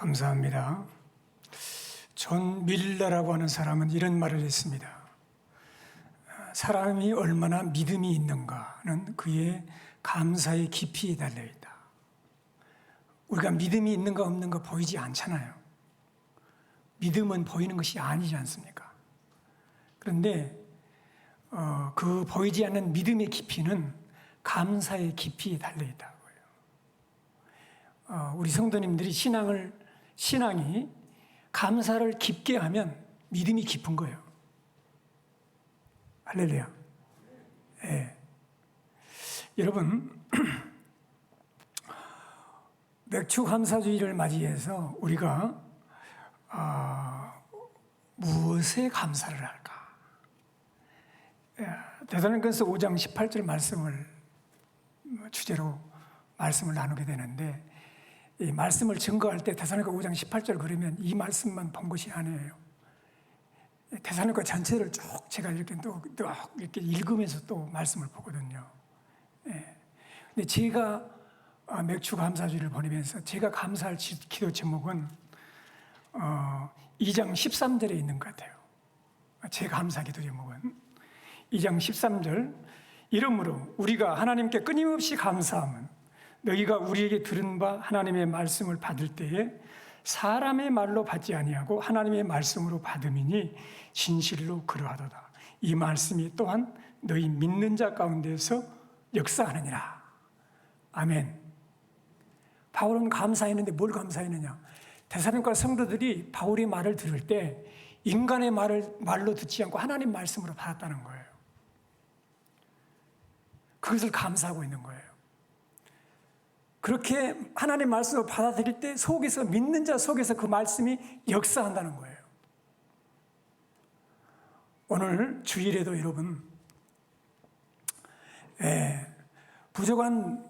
감사합니다. 존 밀러라고 하는 사람은 이런 말을 했습니다. 사람이 얼마나 믿음이 있는가는 그의 감사의 깊이에 달려있다. 우리가 믿음이 있는가 없는가 보이지 않잖아요. 믿음은 보이는 것이 아니지 않습니까? 그런데 그 보이지 않는 믿음의 깊이는 감사의 깊이에 달려있다고요. 우리 성도님들이 신앙이 감사를 깊게 하면 믿음이 깊은 거예요. 할렐루야. 예. 여러분, 맥주 감사주의를 맞이해서 우리가 무엇에 감사를 할까? 데살로니가서 5장 18절 말씀을 주제로 말씀을 나누게 되는데, 이 말씀을 증거할 때 데살로니가 5장 18절 그러면 이 말씀만 본 것이 아니에요. 데살로니가 전체를 쭉 제가 이렇게 이렇게 읽으면서 또 말씀을 보거든요. 예. 근데 제가 맥주 감사주의를 보내면서 제가 감사할 기도 제목은 2장 13절에 있는 것 같아요. 제 감사 기도 제목은 2장 13절, 이러므로 우리가 하나님께 끊임없이 감사함은 너희가 우리에게 들은 바 하나님의 말씀을 받을 때에 사람의 말로 받지 아니하고 하나님의 말씀으로 받음이니 진실로 그러하도다. 이 말씀이 또한 너희 믿는 자 가운데서 역사하느니라. 아멘. 바울은 감사했는데 뭘 감사했느냐? 데살로니가 성도들이 바울의 말을 들을 때 인간의 말로 듣지 않고 하나님 말씀으로 받았다는 거예요. 그것을 감사하고 있는 거예요. 그렇게 하나님 말씀을 받아들일 때 속에서, 믿는 자 속에서 그 말씀이 역사한다는 거예요. 오늘 주일에도 여러분, 부족한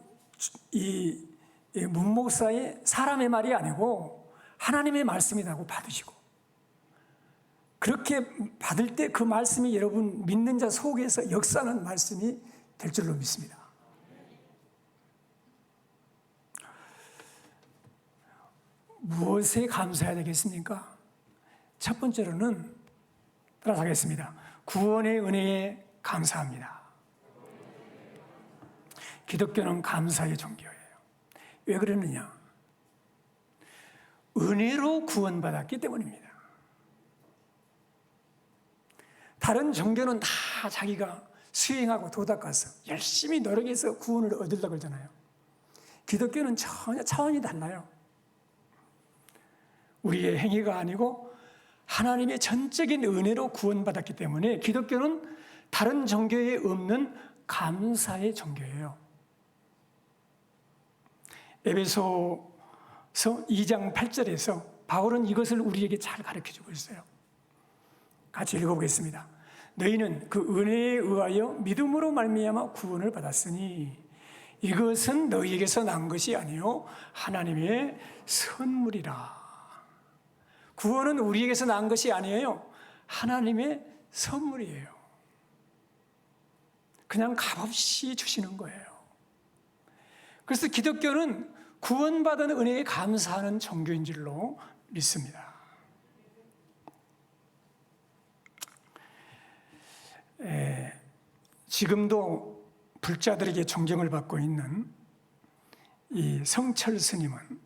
이 문목사의 사람의 말이 아니고 하나님의 말씀이라고 받으시고, 그렇게 받을 때 그 말씀이 여러분 믿는 자 속에서 역사하는 말씀이 될 줄로 믿습니다. 무엇에 감사해야 되겠습니까? 첫 번째로는 따라가겠습니다. 구원의 은혜에 감사합니다. 기독교는 감사의 종교예요. 왜 그러느냐? 은혜로 구원받았기 때문입니다. 다른 종교는 다 자기가 수행하고 도닦아서 열심히 노력해서 구원을 얻으려고 그러잖아요. 기독교는 전혀 차원이 달라요. 우리의 행위가 아니고 하나님의 전적인 은혜로 구원받았기 때문에 기독교는 다른 종교에 없는 감사의 종교예요. 에베소서 2장 8절에서 바울은 이것을 우리에게 잘 가르쳐주고 있어요. 같이 읽어보겠습니다. 너희는 그 은혜에 의하여 믿음으로 말미암아 구원을 받았으니 이것은 너희에게서 난 것이 아니요 하나님의 선물이라. 구원은 우리에게서 난 것이 아니에요. 하나님의 선물이에요. 그냥 값없이 주시는 거예요. 그래서 기독교는 구원받은 은혜에 감사하는 종교인 줄로 믿습니다. 지금도 불자들에게 존경을 받고 있는 이 성철 스님은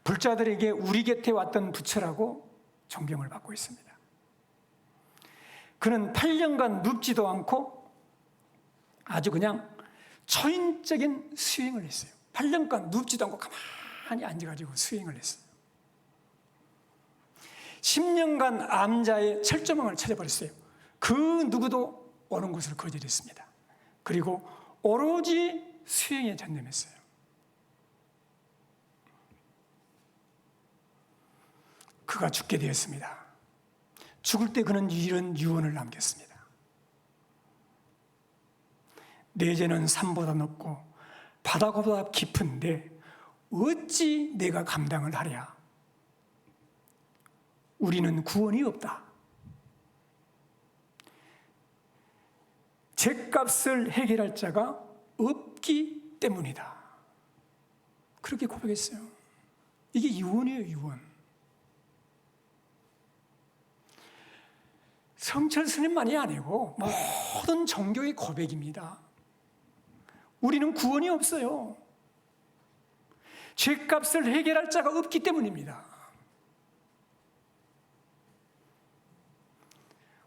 불자들에게 우리 곁에 왔던 부처라고 존경을 받고 있습니다. 그는 8년간 눕지도 않고 아주 그냥 초인적인 수행을 했어요. 8년간 눕지도 않고 가만히 앉아가지고 수행을 했어요. 10년간 암자의 철조망을 찾아버렸어요. 그 누구도 오는 곳을 거절했습니다. 그리고 오로지 수행에 전념했어요. 그가 죽게 되었습니다. 죽을 때 그는 이런 유언을 남겼습니다. 내 죄는 산보다 높고 바다보다 깊은데 어찌 내가 감당을 하랴. 우리는 구원이 없다. 죄값을 해결할 자가 없기 때문이다. 그렇게 고백했어요. 이게 유언이에요, 유언. 성철 스님만이 아니고 모든 종교의 고백입니다. 우리는 구원이 없어요. 죄값을 해결할 자가 없기 때문입니다.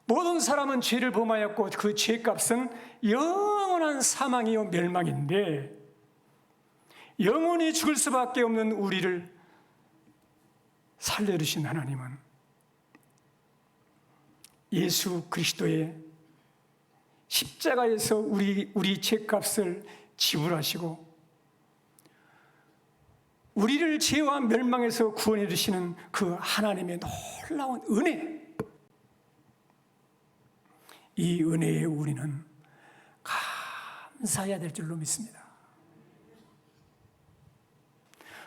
모든 사람은 죄를 범하였고 그 죄값은 영원한 사망이요 멸망인데, 영원히 죽을 수밖에 없는 우리를 살려주신 하나님은 예수 그리스도의 십자가에서 우리 죄값을 지불하시고 우리를 죄와 멸망에서 구원해 주시는 그 하나님의 놀라운 은혜, 이 은혜에 우리는 감사해야 될 줄로 믿습니다.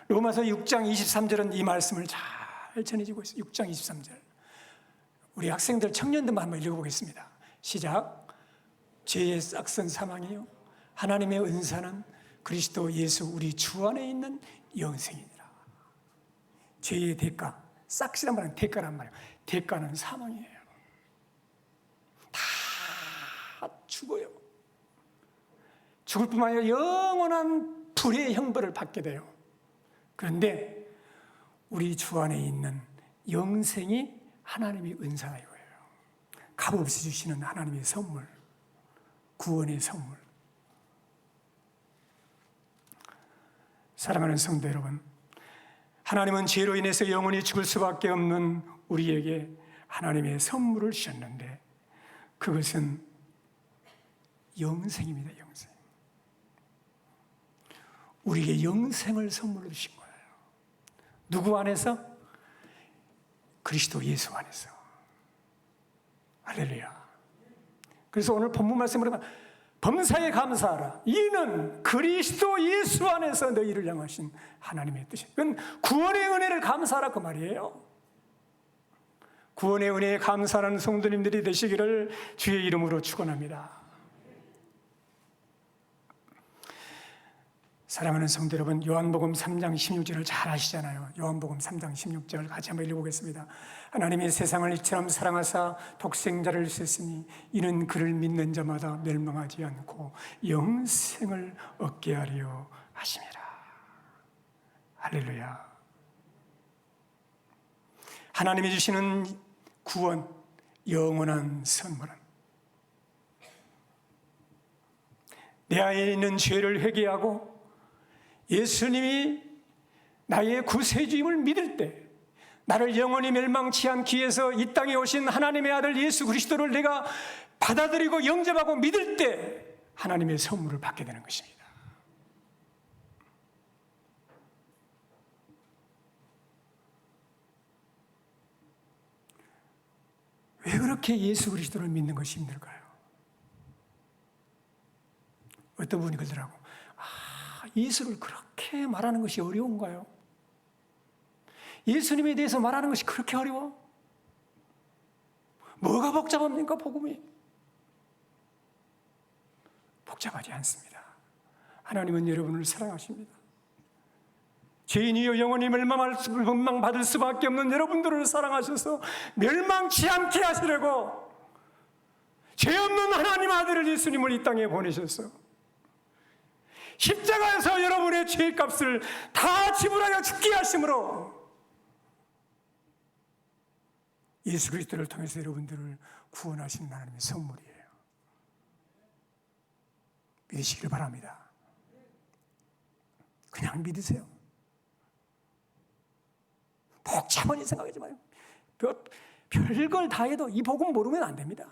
로마서 6장 23절은 이 말씀을 잘 전해주고 있어요. 6장 23절. 우리 학생들, 청년들만 한번 읽어보겠습니다. 시작. 죄의 싹선 사망이요 하나님의 은사는 그리스도 예수 우리 주 안에 있는 영생이니라. 죄의 대가, 싹이란 말은 대가란 말이에요. 대가는 사망이에요. 다 죽어요. 죽을 뿐만 아니라 영원한 불의 형벌을 받게 돼요. 그런데 우리 주 안에 있는 영생이 하나님의 은사가 이거예요. 값없이 주시는 하나님의 선물, 구원의 선물. 사랑하는 성도 여러분, 하나님은 죄로 인해서 영원히 죽을 수밖에 없는 우리에게 하나님의 선물을 주셨는데 그것은 영생입니다. 영생. 우리에게 영생을 선물로 주신 거예요. 누구 안에서? 그리스도 예수 안에서. 할렐루야. 그래서 오늘 본문 말씀으로 범사에 감사하라. 이는 그리스도 예수 안에서 너희를 향하신 하나님의 뜻이에요. 그건 구원의 은혜를 감사하라 그 말이에요. 구원의 은혜에 감사하는 성도님들이 되시기를 주의 이름으로 축원합니다. 사랑하는 성도 여러분, 요한복음 3장 16절을 잘 아시잖아요. 요한복음 3장 16절 같이 한번 읽어보겠습니다. 하나님이 세상을 이처럼 사랑하사 독생자를 주셨으니 이는 그를 믿는 자마다 멸망하지 않고 영생을 얻게 하려 하심이라. 할렐루야. 하나님이 주시는 구원, 영원한 선물은 내 안에 있는 죄를 회개하고 예수님이 나의 구세주임을 믿을 때, 나를 영원히 멸망치 않기 위해서 이 땅에 오신 하나님의 아들 예수 그리스도를 내가 받아들이고 영접하고 믿을 때 하나님의 선물을 받게 되는 것입니다. 왜 그렇게 예수 그리스도를 믿는 것이 힘들까요? 어떤 분이 그러더라고. 예수를 그렇게 말하는 것이 어려운가요? 예수님에 대해서 말하는 것이 그렇게 어려워? 뭐가 복잡합니까, 복음이? 복잡하지 않습니다. 하나님은 여러분을 사랑하십니다. 죄인이여 영원히 멸망받을 수밖에 없는 여러분들을 사랑하셔서 멸망치 않게 하시려고 죄 없는 하나님 아들을 예수님을 이 땅에 보내셨어. 십자가에서 여러분의 죄값을 다 지불하여 죽게 하심으로 예수 그리스도를 통해서 여러분들을 구원하신 하나님의 선물이에요. 믿으시길 바랍니다. 그냥 믿으세요. 복잡하게 생각하지 마요. 별걸 다 해도 이 복음 모르면 안 됩니다.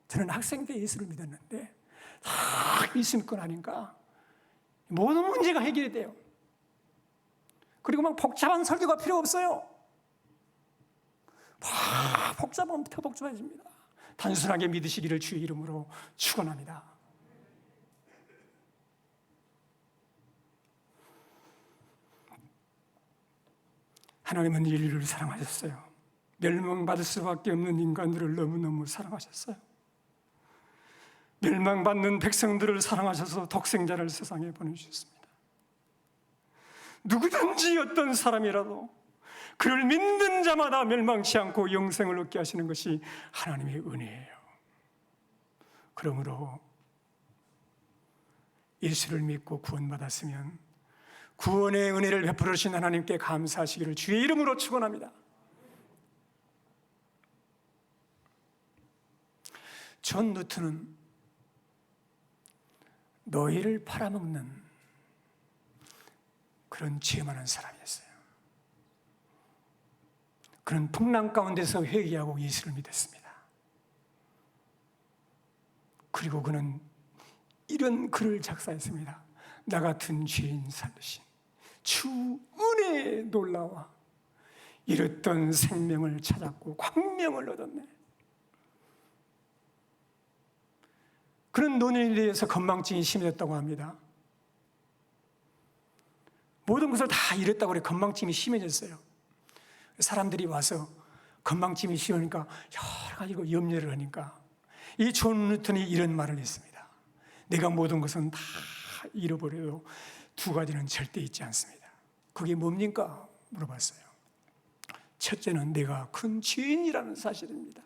저는 학생 때 예수를 믿었는데 다 예수 믿고 나니까 모든 문제가 해결이 돼요. 그리고 막 복잡한 설교가 필요 없어요. 복잡하면 더 복잡해집니다. 단순하게 믿으시기를 주의 이름으로 축원합니다. 하나님은 인류를 사랑하셨어요. 멸망받을 수밖에 없는 인간들을 너무너무 사랑하셨어요. 멸망받는 백성들을 사랑하셔서 독생자를 세상에 보내주셨습니다. 누구든지 어떤 사람이라도 그를 믿는 자마다 멸망치 않고 영생을 얻게 하시는 것이 하나님의 은혜예요. 그러므로 예수를 믿고 구원받았으면 구원의 은혜를 베풀어 주신 하나님께 감사하시기를 주의 이름으로 축원합니다. 존 루트는 너희를 팔아먹는 그런 죄 많은 사람이었어요. 그는 풍랑 가운데서 회개하고 예수를 믿었습니다. 그리고 그는 이런 글을 작사했습니다. 나 같은 죄인 살리신 주 은혜에 놀라와 잃었던 생명을 찾았고 광명을 얻었네. 그런 논의에 대해서 건망증이 심해졌다고 합니다. 모든 것을 다 잃었다고 그래. 건망증이 심해졌어요. 사람들이 와서 건망증이 심하니까 여러 가지로 염려를 하니까 이 존 루턴이 이런 말을 했습니다. 내가 모든 것은 다 잃어버려도 두 가지는 절대 잊지 않습니다. 그게 뭡니까? 물어봤어요. 첫째는 내가 큰 죄인이라는 사실입니다.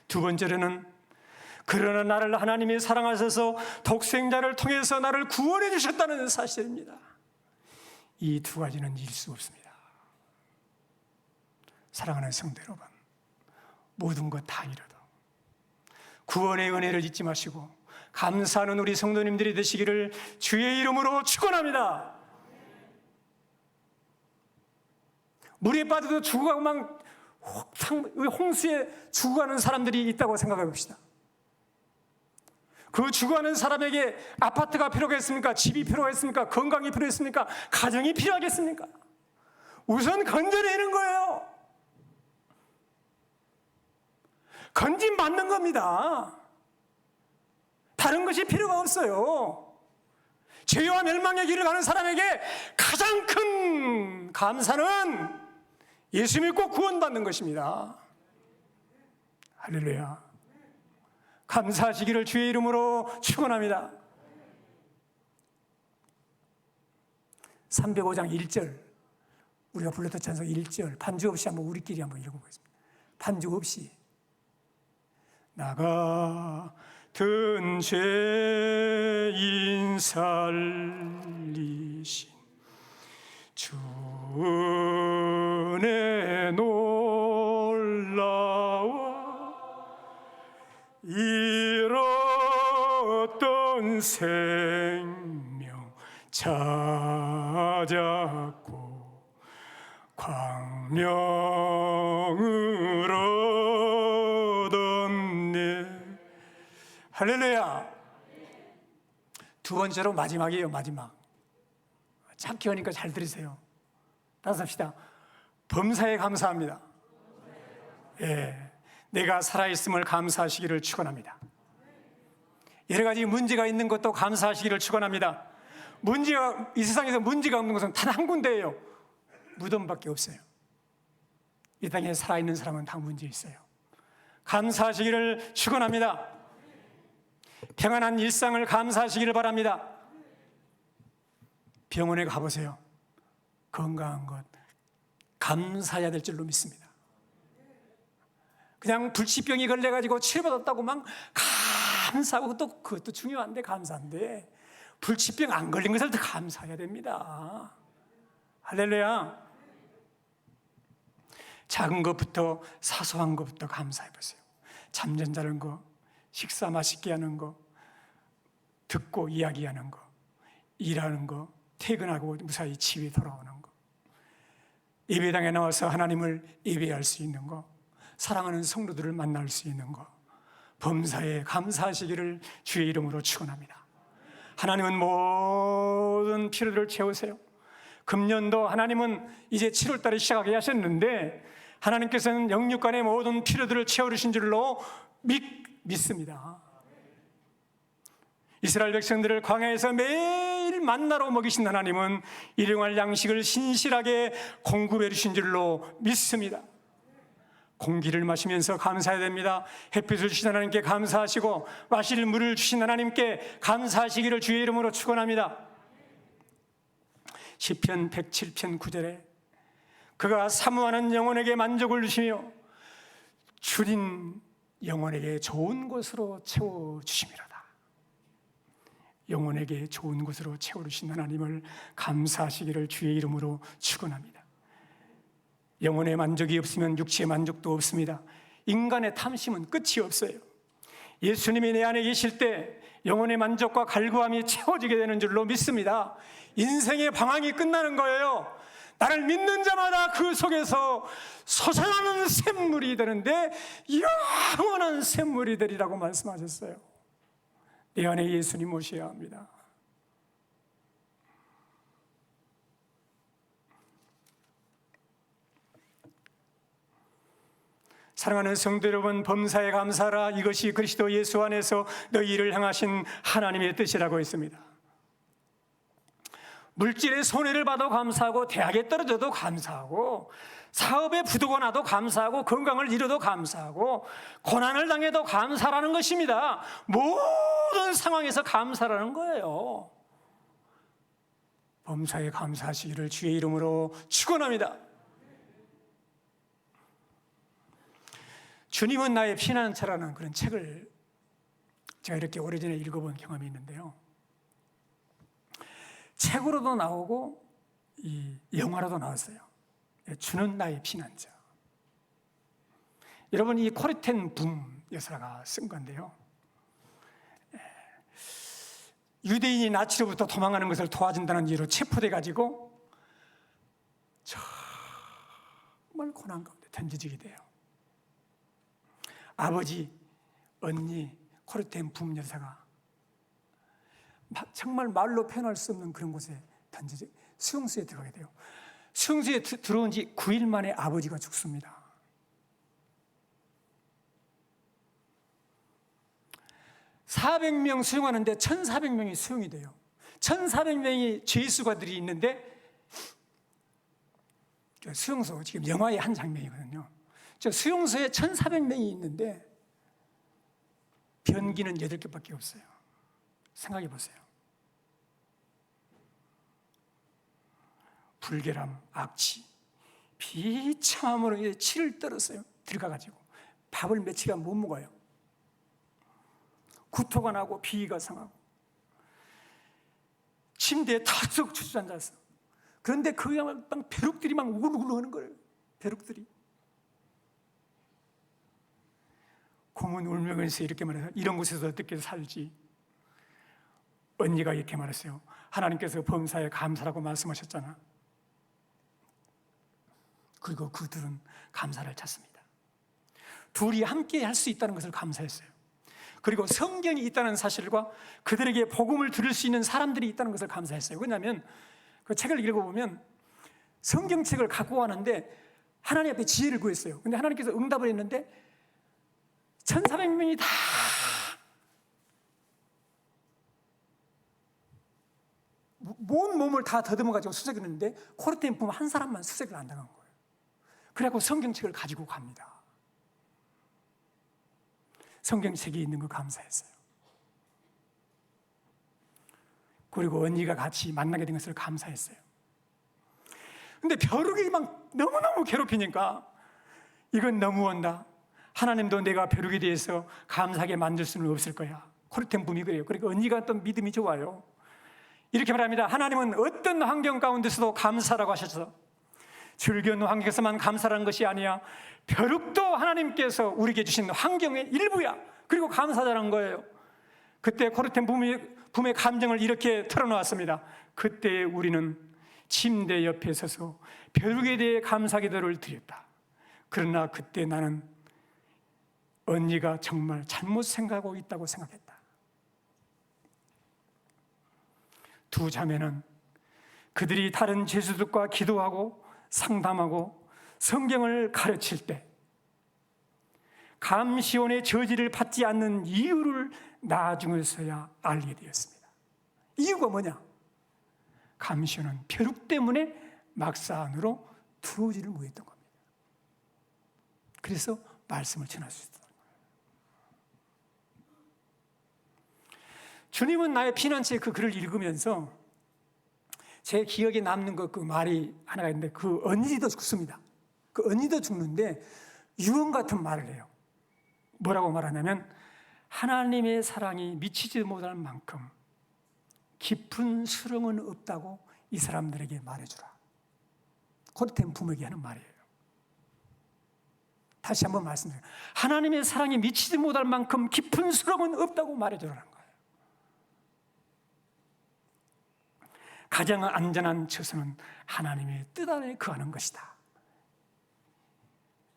두 번째로는 그러나 나를 하나님이 사랑하셔서 독생자를 통해서 나를 구원해 주셨다는 사실입니다. 이 두 가지는 잊을 수 없습니다. 사랑하는 성도 여러분, 모든 것 다 잃어도 구원의 은혜를 잊지 마시고 감사하는 우리 성도님들이 되시기를 주의 이름으로 축원합니다. 물에 빠져도 죽어가고 막 홍수에 죽어가는 사람들이 있다고 생각해 봅시다. 그 죽어가는 사람에게 아파트가 필요하겠습니까? 집이 필요하겠습니까? 건강이 필요했습니까? 가정이 필요하겠습니까? 우선 건져내는 거예요. 건진 받는 겁니다. 다른 것이 필요가 없어요. 죄와 멸망의 길을 가는 사람에게 가장 큰 감사는 예수 믿고 구원받는 것입니다. 할렐루야. 감사하시기를 주의 이름으로 축원합니다. 305장 1절 우리가 불렀던 찬송 1절 반주 없이 한번 우리끼리 한번 읽어보겠습니다. 반주 없이 나 같은 죄인 살리신 주 은혜 놀라워 잃었던 생명 찾았고 광명을 얻었네. 할렐루야. 두 번째로 마지막이에요. 마지막. 찾기 하니까 잘 들으세요. 따라서 합시다. 범사에 감사합니다. 예, 내가 살아있음을 감사하시기를 축원합니다. 여러 가지 문제가 있는 것도 감사하시기를 축원합니다. 문제가 이 세상에서 문제가 없는 것은 단 한 군데예요. 무덤밖에 없어요. 이 땅에 살아있는 사람은 다 문제 있어요. 감사하시기를 축원합니다. 평안한 일상을 감사하시기를 바랍니다. 병원에 가보세요. 건강한 것 감사해야 될 줄로 믿습니다. 그냥 불치병이 걸려가지고 치료받았다고 막 감사하고 그것도 중요한데 감사한데 불치병 안 걸린 것을 더 감사해야 됩니다. 할렐루야. 작은 것부터 사소한 것부터 감사해 보세요. 잠 자는 거, 식사 맛있게 하는 거, 듣고 이야기하는 거, 일하는 거, 퇴근하고 무사히 집에 돌아오는 거, 예배당에 나와서 하나님을 예배할 수 있는 거, 사랑하는 성도들을 만날 수 있는 거, 범사에 감사하시기를 주의 이름으로 축원합니다. 하나님은 모든 필요들을 채우세요. 금년도 하나님은 이제 7월달에 시작하게 하셨는데 하나님께서는 영육간의 모든 필요들을 채워주신 줄로 믿습니다. 이스라엘 백성들을 광야에서 매일 만나로 먹이신 하나님은 일용할 양식을 신실하게 공급해 주신 줄로 믿습니다. 공기를 마시면서 감사해야 됩니다. 햇빛을 주신 하나님께 감사하시고 마실 물을 주신 하나님께 감사하시기를 주의 이름으로 축원합니다. 시편 107편 9절에 그가 사모하는 영혼에게 만족을 주시며 주린 영혼에게 좋은 곳으로 채워주심이로다. 영혼에게 좋은 곳으로 채워주신 하나님을 감사하시기를 주의 이름으로 축원합니다. 영혼의 만족이 없으면 육체의 만족도 없습니다. 인간의 탐심은 끝이 없어요. 예수님이 내 안에 계실 때 영혼의 만족과 갈구함이 채워지게 되는 줄로 믿습니다. 인생의 방황이 끝나는 거예요. 나를 믿는 자마다 그 속에서 솟아나는 샘물이 되는데 영원한 샘물이 되리라고 말씀하셨어요. 내 안에 예수님 모셔야 합니다. 사랑하는 성도 여러분, 범사에 감사하라. 이것이 그리스도 예수 안에서 너희를 향하신 하나님의 뜻이라고 했습니다. 물질의 손해를 봐도 감사하고, 대학에 떨어져도 감사하고, 사업에 부도가 나도 감사하고, 건강을 잃어도 감사하고, 고난을 당해도 감사라는 것입니다. 모든 상황에서 감사라는 거예요. 범사에 감사하시기를 주의 이름으로 축원합니다. 주님은 나의 피난처라는 그런 책을 제가 이렇게 오래전에 읽어본 경험이 있는데요. 책으로도 나오고 이 영화로도 나왔어요. 주는 나의 피난처. 여러분, 이 코리텐 붐 여사가 쓴 건데요. 유대인이 나치로부터 도망가는 것을 도와준다는 이유로 체포돼 가지고 정말 고난 가운데 던져지게 돼요. 아버지, 언니, 코리텐 붐 여사가 정말 말로 표현할 수 없는 그런 곳에 던져져 수용소에 들어가게 돼요. 수용소에 들어온 지 9일 만에 아버지가 죽습니다. (400명) 수용하는데 1,400명이 수용이 돼요. 1,400명이 죄수가들이 있는데, 수용소 지금 영화의 한 장면이거든요. 저 수용소에 1,400명이 있는데 변기는 8개밖에 없어요. 생각해 보세요. 불결함, 악취, 비참함으로 치를 떨었어요. 들어가가지고 밥을 며칠간 못 먹어요. 구토가 나고 비위가 상하고 침대에 탁 주저앉았어. 그런데 거기 막 벼룩들이 막 우글우글 하는 거예요. 벼룩들이. 공은 울면서 이렇게 말해요. 이런 곳에서 어떻게 살지? 언니가 이렇게 말했어요. 하나님께서 범사에 감사라고 말씀하셨잖아. 그리고 그들은 감사를 찾습니다. 둘이 함께 할 수 있다는 것을 감사했어요. 그리고 성경이 있다는 사실과 그들에게 복음을 들을 수 있는 사람들이 있다는 것을 감사했어요. 왜냐하면 그 책을 읽어보면 성경책을 갖고 왔는데 하나님 앞에 지혜를 구했어요. 근데 하나님께서 응답을 했는데 1,400명이 다 온 몸을 다 더듬어가지고 수색을 했는데 코르텐 붐 한 사람만 수색을 안 당한 거예요. 그래갖고 성경책을 가지고 갑니다. 성경책이 있는 거 감사했어요. 그리고 언니가 같이 만나게 된 것을 감사했어요. 근데 벼룩이 막 너무너무 괴롭히니까 이건 너무 온다. 하나님도 내가 벼룩에 대해서 감사하게 만들 수는 없을 거야. 코르텐 붐이 그래요. 그러니까 언니가 또 믿음이 좋아요. 이렇게 말합니다. 하나님은 어떤 환경 가운데서도 감사라고 하셔서 즐거운 환경에서만 감사라는 것이 아니야. 벼룩도 하나님께서 우리에게 주신 환경의 일부야. 그리고 감사하다는 거예요. 그때 코르텐 붐의 감정을 이렇게 털어놓았습니다. 그때 우리는 침대 옆에 서서 벼룩에 대해 감사 기도를 드렸다. 그러나 그때 나는 언니가 정말 잘못 생각하고 있다고 생각했다. 두 자매는 그들이 다른 죄수들과 기도하고 상담하고 성경을 가르칠 때 감시원의 저지를 받지 않는 이유를 나중에서야 알게 되었습니다. 이유가 뭐냐? 감시원은 벼룩 때문에 막사 안으로 들어오지를 못했던 겁니다. 그래서 말씀을 전할 수 있었던 거예요. 주님은 나의 피난처의 그 글을 읽으면서 제 기억에 남는 그 말이 하나가 있는데, 그 언니도 죽습니다. 그 언니도 죽는데 유언 같은 말을 해요. 뭐라고 말하냐면, 하나님의 사랑이 미치지 못할 만큼 깊은 수렁은 없다고 이 사람들에게 말해주라. 코르텐 부모에게 하는 말이에요. 다시 한번 말씀드려요. 하나님의 사랑이 미치지 못할 만큼 깊은 수렁은 없다고 말해주라는 거예요. 가장 안전한 처소는 하나님의 뜻 안에 거하는 것이다.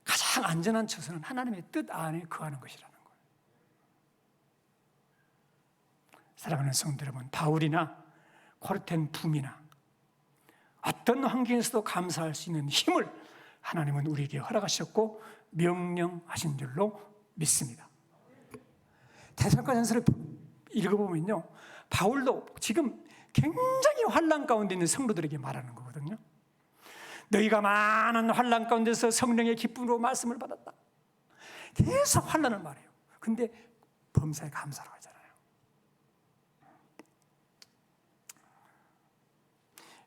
가장 안전한 처소는 하나님의 뜻 안에 거하는 것이라는 거예요. 사랑하는 성도 여러분, 바울이나 코르텐 붐이나 어떤 환경에서도 감사할 수 있는 힘을 하나님은 우리에게 허락하셨고 명령하신 줄로 믿습니다. 데살로니가전서를 읽어보면요, 바울도 지금 굉장히 환난 가운데 있는 성도들에게 말하는 거거든요. 너희가 많은 환난 가운데서 성령의 기쁨으로 말씀을 받았다. 계속 환난을 말해요. 근데 범사에 감사로 하잖아요.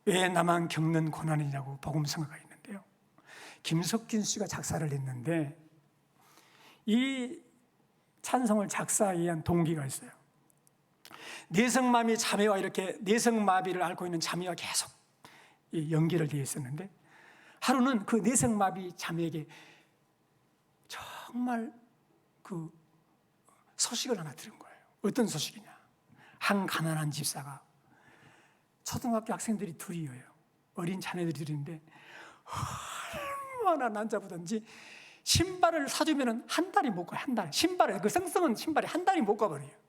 왜 나만 겪는 고난이냐고 복음성가가 있는데요, 김석균 씨가 작사를 했는데 이 찬송을 작사에 의한 동기가 있어요. 내성마비 자매와 이렇게 내성마비를 앓고 있는 자매와 계속 연결을 되어 있었는데, 하루는 그 내성마비 자매에게 정말 그 소식을 하나 들은 거예요. 어떤 소식이냐? 한 가난한 집사가 초등학교 학생들이 둘이에요. 어린 자녀들이 둘인데 얼마나 난잡하든지 신발을 사주면 한 달이 못 가요. 한 달. 신발에 그 쌩쌩한 신발이 한 달이 못 가버려요.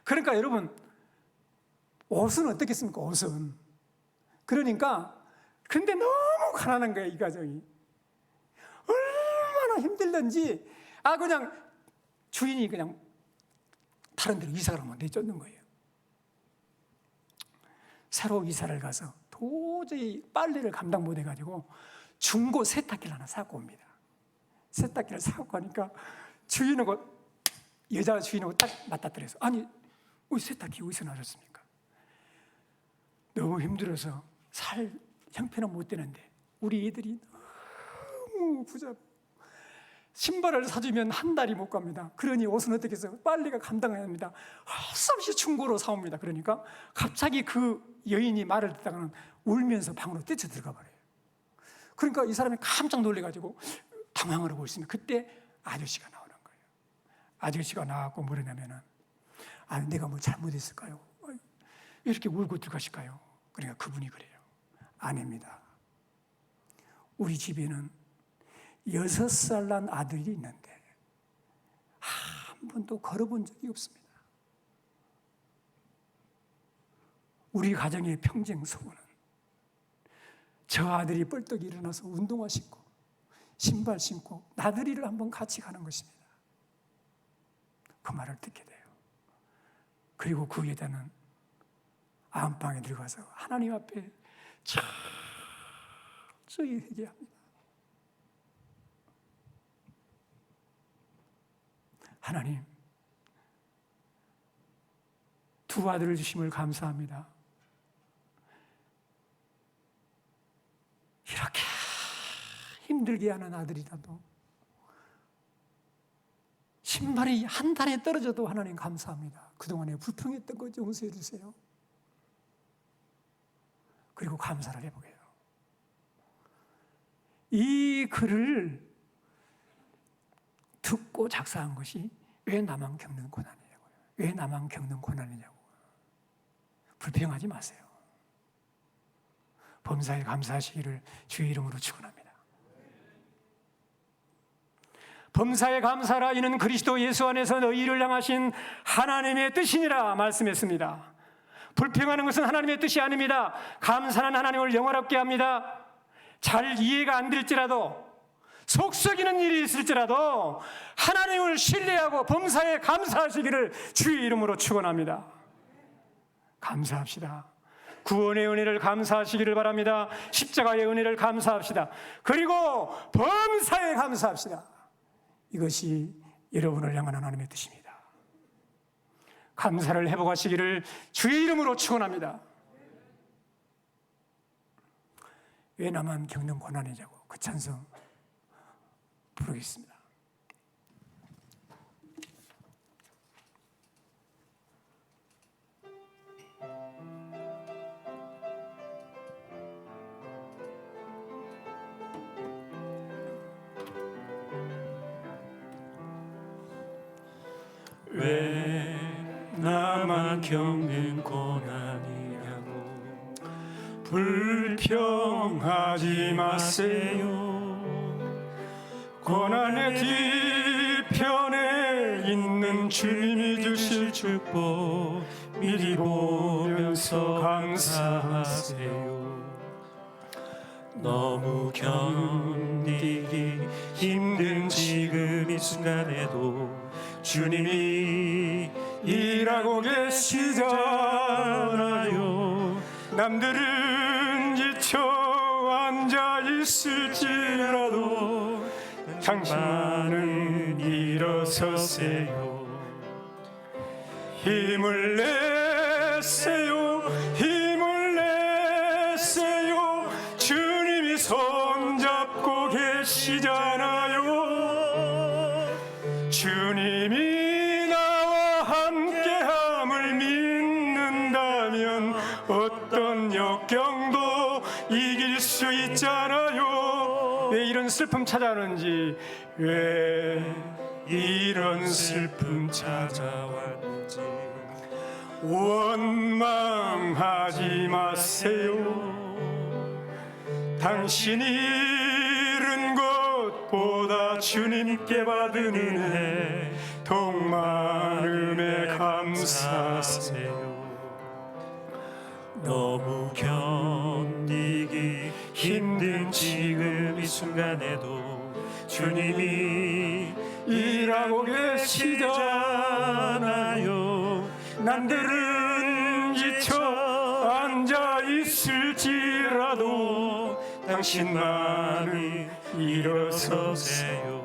그러니까 여러분, 옷은 어떻겠습니까? 옷은. 그러니까 근데 너무 가난한 거예요, 이 가정이. 얼마나 힘들든지 그냥 주인이 그냥 다른 데로 이사를 하면 내쫓는 거예요. 새로 이사를 가서 도저히 빨래를 감당 못 해가지고 중고 세탁기를 하나 사고 옵니다. 세탁기를 사고 가니까 주인하고, 여자 주인하고 딱 맞닥뜨려서, 아니, 우리 세탁기 어디서 나셨습니까? 너무 힘들어서 살 형편은 못 되는데 우리 애들이 너무 부자고 신발을 사주면 한 달이 못 갑니다. 그러니 옷은 어떻게 해서 빨래가 감당해야 합니다. 할 수 없이 중고로 사옵니다. 그러니까 갑자기 그 여인이 말을 듣다가는 울면서 방으로 뛰쳐 들어가 버려요. 그러니까 이 사람이 깜짝 놀래가지고 당황을 하고 있으면 그때 아저씨가 나오는 거예요. 아저씨가 나왔고 뭐냐면은, 내가 뭐 잘못했을까요? 왜 이렇게 울고 들어가실까요? 그러니까 그분이 그래요. 아닙니다. 우리 집에는 6살 난 아들이 있는데 한 번도 걸어본 적이 없습니다. 우리 가정의 평생 소원은 저 아들이 벌떡 일어나서 운동화 신고 신발 신고 나들이를 한번 같이 가는 것입니다. 그 말을 듣게 돼요. 그리고 그 여자는 안방에 들어가서 하나님 앞에 철저히 회개합니다. 하나님, 두 아들을 주심을 감사합니다. 이렇게 힘들게 하는 아들이라도 신발이 한 달에 떨어져도 하나님 감사합니다. 그동안에 불평했던 것 용서해 주세요. 그리고 감사를 해보게요. 이 글을 듣고 작사한 것이 왜 나만 겪는 고난이냐고요. 왜 나만 겪는 고난이냐고. 불평하지 마세요. 범사에 감사하시기를 주의 이름으로 축원합니다. 범사에 감사라, 이는 그리스도 예수 안에서 너희를 향하신 하나님의 뜻이니라 말씀했습니다. 불평하는 것은 하나님의 뜻이 아닙니다. 감사는 하나님을 영화롭게 합니다. 잘 이해가 안 될지라도, 속 썩이는 일이 있을지라도 하나님을 신뢰하고 범사에 감사하시기를 주의 이름으로 축원합니다. 감사합시다. 구원의 은혜를 감사하시기를 바랍니다. 십자가의 은혜를 감사합시다. 그리고 범사에 감사합시다. 이것이 여러분을 향한 하나님의 뜻입니다. 감사를 회복하시기를 주의 이름으로 축원합니다. 왜 나만 겪는 고난이냐고 그 찬송 부르겠습니다. 왜 나만 겪는 고난이냐고 불평하지 마세요. 고난의 뒤편에 있는 주님이 주실 축복 미리 보면서 감사하세요. 너무 견디기 힘든 지금 이 순간에도 주님이 일하고 계시잖아요. 남들은 지쳐 앉아 있을지라도 당신만은 일어서세요. 힘을 내세요. 힘을 내세요. 주님이 손잡고 계시잖아요. 주님이 나와 함께함을 믿는다면 어떤 역경도 이길 수 있잖아요. 왜 이런 슬픔 찾아오는지, 왜 이런 슬픔 찾아왔는지 원망하지 마세요. 당신이 잃은 것보다 주님께 받은 은혜 더 많음에 감사하세요. 너무 견디기 힘든 지금 이 순간에도 주님이 일하고 계시잖아요. 남들은 지쳐 앉아 있을지라도 당신만이 일어서세요.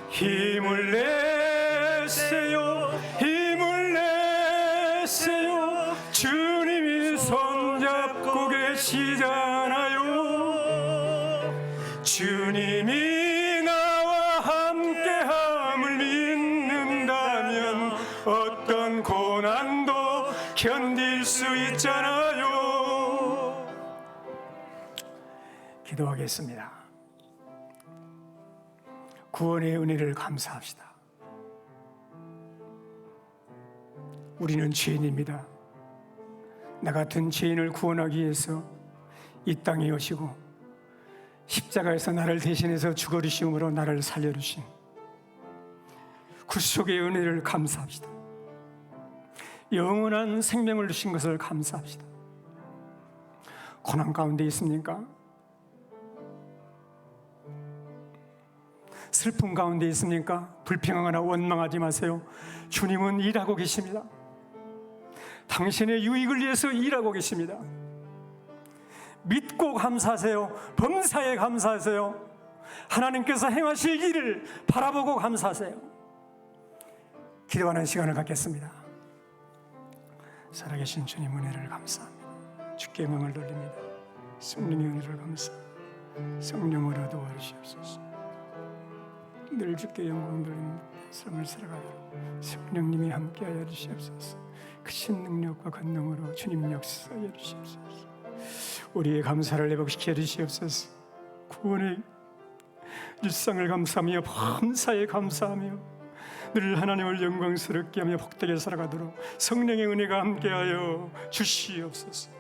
힘을 내세요. 힘을 내세요. 주님이 손잡고 계시잖아요. 주님이 나와 함께함을 믿는다면 어떤 고난도 견딜 수 있잖아요. 기도하겠습니다. 구원의 은혜를 감사합시다. 우리는 죄인입니다. 나 같은 죄인을 구원하기 위해서 이 땅에 오시고 십자가에서 나를 대신해서 죽어주심으로 나를 살려주신 구속의 은혜를 감사합시다. 영원한 생명을 주신 것을 감사합시다. 고난 가운데 있습니까? 슬픔 가운데 있습니까? 불평하거나 원망하지 마세요. 주님은 일하고 계십니다. 당신의 유익을 위해서 일하고 계십니다. 믿고 감사하세요. 범사에 감사하세요. 하나님께서 행하실 일을 바라보고 감사하세요. 기도하는 시간을 갖겠습니다. 살아계신 주님 은혜를 감사합니다. 주께 영광을 돌립니다. 성령의 은혜를 감사합니다. 성령으로 도와주시옵소서. 늘 주께 영광 돌리는 삶을 살아가도록 성령님이 함께하여 주시옵소서. 크신 능력과 권능으로 주님 역사하여 주시옵소서. 우리의 감사를 회복시켜 주시옵소서. 구원의 일상을 감사하며 범사에 감사하며 늘 하나님을 영광스럽게 하며 복되게 살아가도록 성령의 은혜가 함께하여 주시옵소서.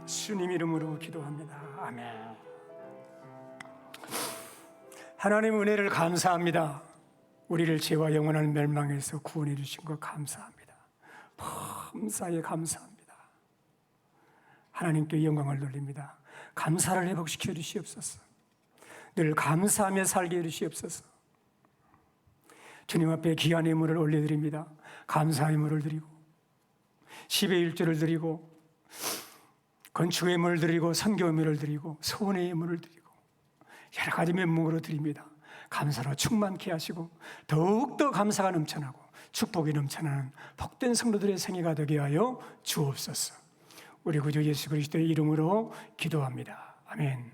주님 이름으로 기도합니다. 아멘. 하나님 은혜를 감사합니다. 우리를 죄와 영원한 멸망에서 구원해 주신 것 감사합니다. 범사에 감사합니다. 하나님께 영광을 돌립니다. 감사를 회복시켜 주시옵소서. 늘 감사하며 살게 해주시옵소서. 주님 앞에 귀한 예물을 올려드립니다. 감사 예물을 드리고 10의 1조를 드리고 건축 예물을 드리고 선교 예물을 드리고 소원의 예물을 드리고 여러 가지 면목으로 드립니다. 감사로 충만케 하시고 더욱더 감사가 넘쳐나고 축복이 넘쳐나는 복된 성도들의 생애가 되게 하여 주옵소서. 우리 구주 예수 그리스도의 이름으로 기도합니다. 아멘.